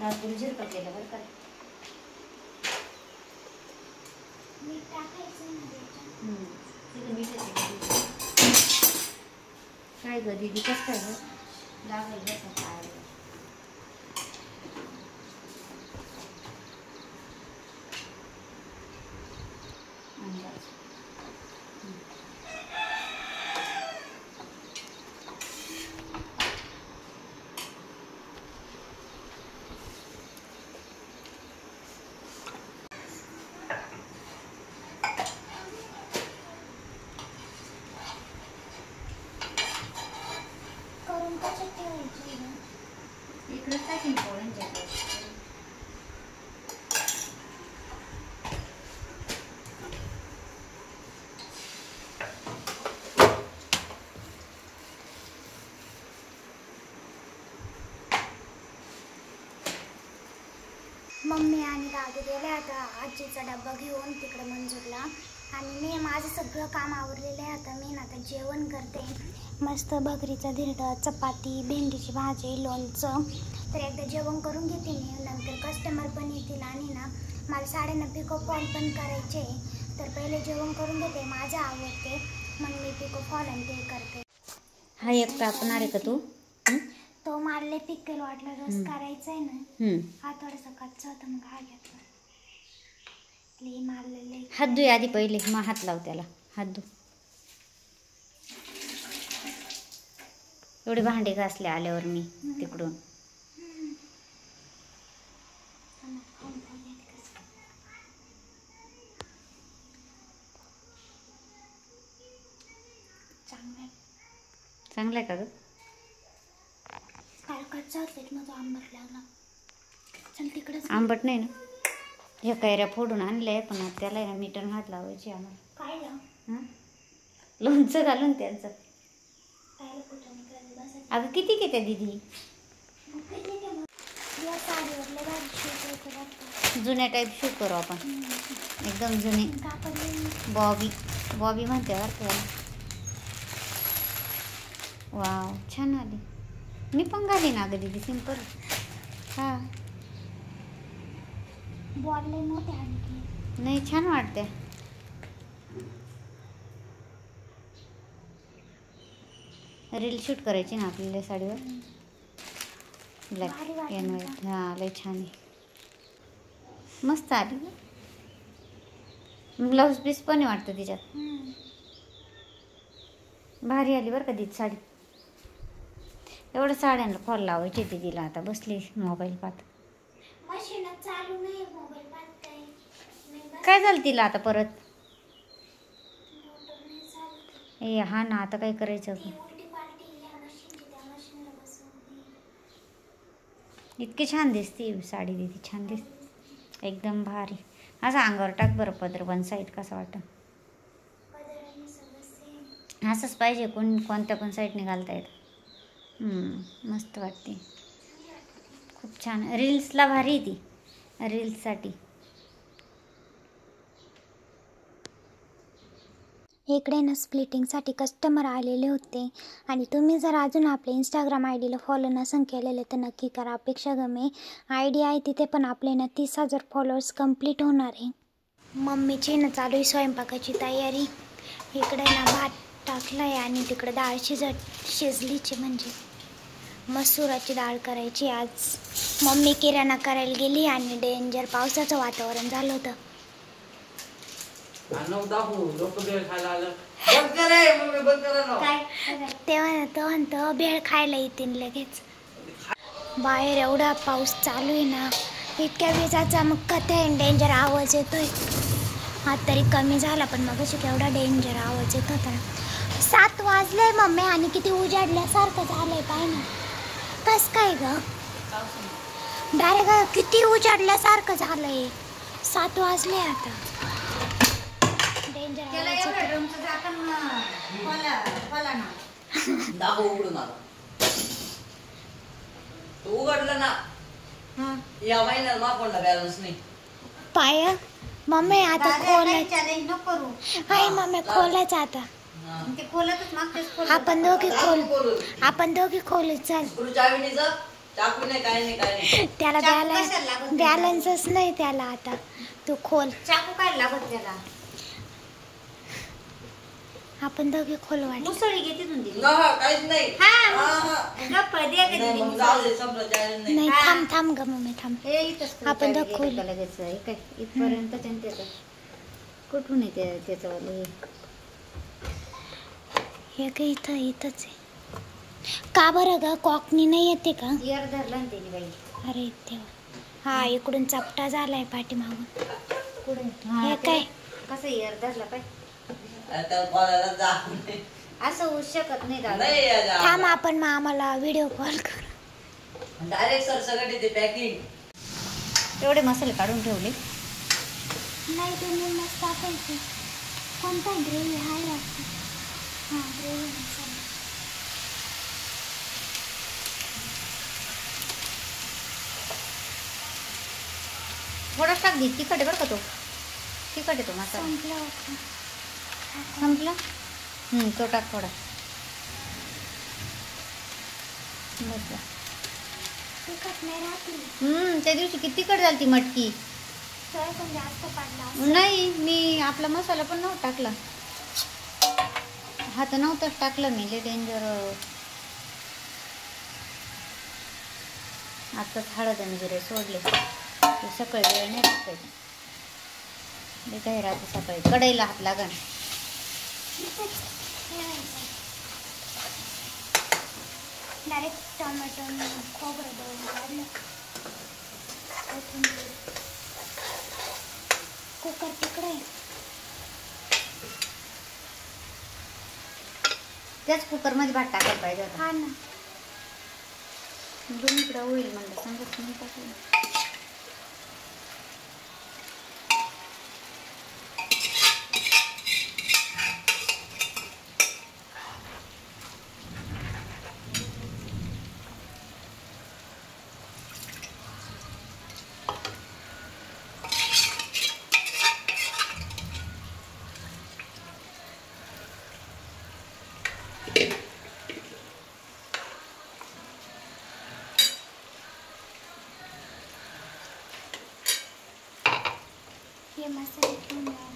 रात्री झिरपटलेलं बरं का. तिथं मीठ काय ग दीदी कसं काय ग लागेल बरं काय अंदाज. इकडंच टाकीन पोळ्यांच्या मम्मी आणि दादू गेले आता आजीचा डब्बा घेऊन तिकडे मंजूरला. आणि मी माझं सगळं काम आवरलेलं आहे. आता मी ना आता जेवण करते. मस्त भकरीचा धिरडा, चपाती, भेंडीची भाजी, लोणचं. तर एकदा जेवण करून घेते मी. नंतर कस्टमर पण येतील आणि ना मला साड्यांना पिको फॉल पण करायचे. तर पहिले जेवण करून घेते. माझं आवडते मग मी पिको फॉल आणि ते करते. हा एक कापणार आहे का तू? तो मारले पिकल वाटलं रस करायचा आहे ना. हा थोडासा कच्चा होता मग हा घेतला. मारलेले हात धुय आधी पहिले मग हात लाव त्याला. हात धु. एवढे भांडे घासले आल्यावर मी तिकडून. चांगला आहे का ग? कच्चा होता आंबट लागला. चल तिकडे आंबट नाही ना. ह्या कैऱ्या फोडून आणल्या पण त्याला ना मीठ आणि हात लावायची आम्हाला. काय लोणचं घालून त्यांचं. अगं किती घेते दीदी? जुन्या टाईप शूट करू आपण. एकदम जुने. बॉबी बॉबी म्हणते बरं का. वाव छान आली. मी पण घाली ना अगं दीदी सिंपल. हा नाही छान वाटते. रील शूट करायची ना आपल्याला साडीवर. Black and white. हा लय छान आहे. मस्त आली. ब्लाऊज पीस पण वाटतं तिच्यात. भारी आली बरं का दीदी साडी. एवढं साड्यांना फॉल लावायची दीदीला. आता बसली मोबाईल पाहत. काय झालं तिला आता परत? ए हा ना आता काय करायचं? इतकी छान दिसते साडी दीदी. छान दिसते एकदम भारी. असं अंगावर टाक बरं पदर वन साईड. कसं वाटतं? असंच पाहिजे. कोणत्या पण साईडने घालता येतं. मस्त वाटते. खूप छान. रील्सला भारी ती. रील्ससाठी. इकडे ना स्प्लिटिंगसाठी कस्टमर आलेले होते. आणि तुम्ही जर अजून आपल्या इंस्टाग्राम आय डीला फॉलो नसेल केलेले तर नक्की करा. अपेक्षा गमे आय डी आहे तिथे पण आपले ना 30,000 फॉलोअर्स कंप्लीट होणार आहे. मम्मीची ना चालू आहे स्वयंपाकाची तयारी. इकडे ना भात टाकला आहे आणि तिकडे डाळ शिजलीची म्हणजे मसुराची डाळ करायची. आज मम्मी किराणा करायला गेली आणि डेंजर पावसाचं वातावरण झालं होतं. तेव्हा म्हणतो भेळ खायला येतील लगेच. बाहेर एवढा पाऊस चालू आहे ना. इतक्या विजाचा मग कथा डेंजर आवाज येतोय. हा तरी कमी झाला पण मग अशी केवढा डेंजर आवाज येत होता. 7 वाजले मम्मी आणि किती उजाडल्यासारखं झालंय. पाय ना कस काय ग. डायरेक्ट किती उजाडल्यासारखं झालंय. 7 वाजले आता. डेंजर उघडलं ना. या महिन्यात मापणला बॅलन्स नाही. पाय मम्मी आता खोलायचं. चॅलेंज नको करू. हाय मम्मी खोलायचं आता. ते खोलतच मागतेच खोल. आपण दोघी खोल. आपण दोघी खोल. चल चावी टाकू नाही काय नाही त्याला चाकू कशाला लागत? बॅलन्सच नाही त्याला आता. तू खोल, चाकू काय लागत त्याला? आपण दोघे खोल वाट. मुसळी घेते तुमची. काहीच नाही गप्प दे कधी नाही, ती मग जाऊ दे संपलं challenge नाही. नाही हा. थांब थांब ग मम्मी थांब. हे इथंच आपण तुमच्या दाखवू. गेलं लगेच हे काय इथपर्यंत त्याचं कुठून येते त्याचं वालं हे? हे काय इथंच आहे. का बरं ग कॉकनी नाही येते का? इयर धरला ना त्याने बाई. अरे तेव्हा हा इकडून चपटा झालाय पाठीमागून. पुढे हे काय? कसं इयर धरला पाय आता कोणाला जाऊ नाही. असं होऊ शकत नाही दादा. नाही यार, थांब आपण मग आम्हाला व्हिडिओ कॉल कर. डायरेक्ट सर सगळे ते पॅकिंग. एवढे मसाले काढून ठेवले. नाही तुम्ही मस्त टाकायचे. कोणता ग्रेव्ही हाय वाटतं? हां ग्रेव्ही मसाला. थोडाच टाक दे तिखट आहे बरं का तो. तिखट आहे तो मसाला. संपला होता. संपला. तो टाक थोडा. बस. तिखट नाही राहतील. त्या दिवशी किती तिखट झाली ती मटकी. तर पण जास्त पडला. नाही मी आपला मसाला पण नव्हता टाकला. हा तर नव्हतंच टाकलं मी. लय डेंजर. आत्ताच हळद आणि जिरे सोडले. ते सकाळी वेळ नाही टाकायचं. ते काही राहते सकाळी कढईला हात लागण. डायरेक्ट टोमॅटो खोबरं दळून काढलं. कुकर तिकडे त्याच कुकरमध्ये भात टाकायला पाहिजे होता. हा ना. दोन्हीकडे होईल म्हणलं सांगत नाही टाकलं. हे मसाले ठेवून द्यावा.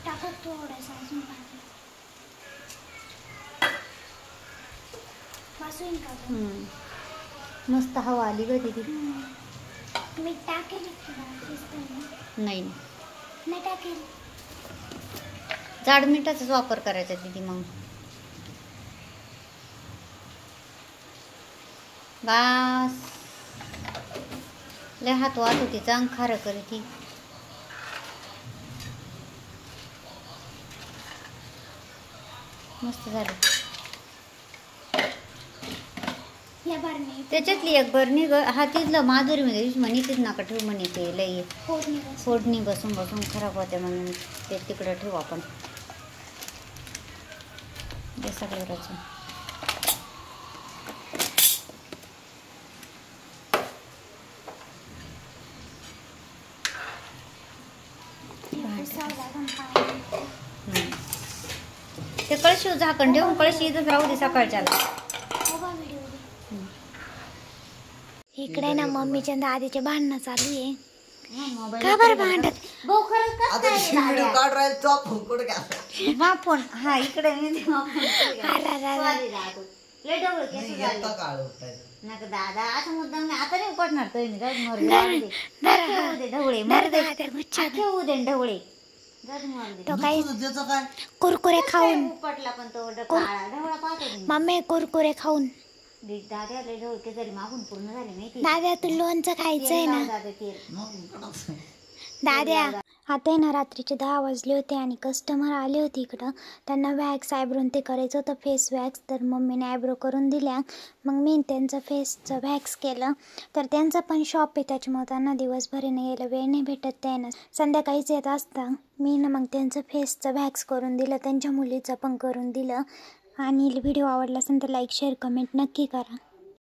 टाकत थोडंसं अजून पाणी. वासून का गं? मस्त हवा आली ग तिथे. मीठ टाकेल शिजताना. नाही नाही टाकेल. जाड मिठाचाच वापर करायचा तिथे मग. बास लय हात वाट होती. चांग खारं करी ती. मस्त झालं. या भरणी त्याच्यातली एक बरणी हा तिथलं माधुरी मध्ये म्हणे तीच नका ठेवू म्हणे. ते लई फोडणी बसून बसून खराब होते म्हणून ते तिकडं ठेवू आपण. ते सगळं रचून ते कळशी झाकण ठेवून कळशी इथंच राहू दे सकाळच्याला. इकडे ना मम्मीच्या दादीचे भांडणं चालू आहे. का बरं भांडत? भाऊ खरंच कसं आता काय व्हिडिओ दाद्या? काढ राहील तो कुठे घ्या मा फोन हा इकडे मी ते मा फोन केला. अरे, अरे, अरे. Sorry दादू. लय डबल केस झाले. काढ उठायचं. नका दादा असं मुद्दाम नाही. आता नाही पडणार तो मी. जाऊ दे मरू दे. धर, जाऊ दे ढवळे धर मरू दे. दादा गुच्छा. ठेवू दे ढवळे. जाऊ दे मरू दे. तो काही त्याचं काय कुरकुरे खाऊन. पटला पण तो काळा ढवळा पाहतो तुम्ही. मम्मी कुरकुरे खाऊन. दादा लय ढवळ केस झाले मागून पूर्ण झाले माहिती. दादा तू लोणचं खायचंय ना. दादा तेल. दाद्या आता आहे ना रात्रीचे 10 वाजले होते आणि कस्टमर आले होते इकडं. त्यांना वॅक्स आयब्रो ते करायचं होतं फेस वॅक्स. तर मम्मीने आयब्रो करून दिल्या. मग मी त्यांचं फेसचं वॅक्स केलं. तर त्यांचं पण शॉप आहे त्याच्यामुळे त्यांना दिवसभरीने यायला वेळ नाही भेटत. त्यानं संध्याकाळीच येत असता. मी ना मग त्यांचं फेसचं वॅक्स करून दिलं. त्यांच्या मुलीचं पण करून दिलं. आणि व्हिडिओ आवडला असेल तर लाईक शेअर कमेंट नक्की करा.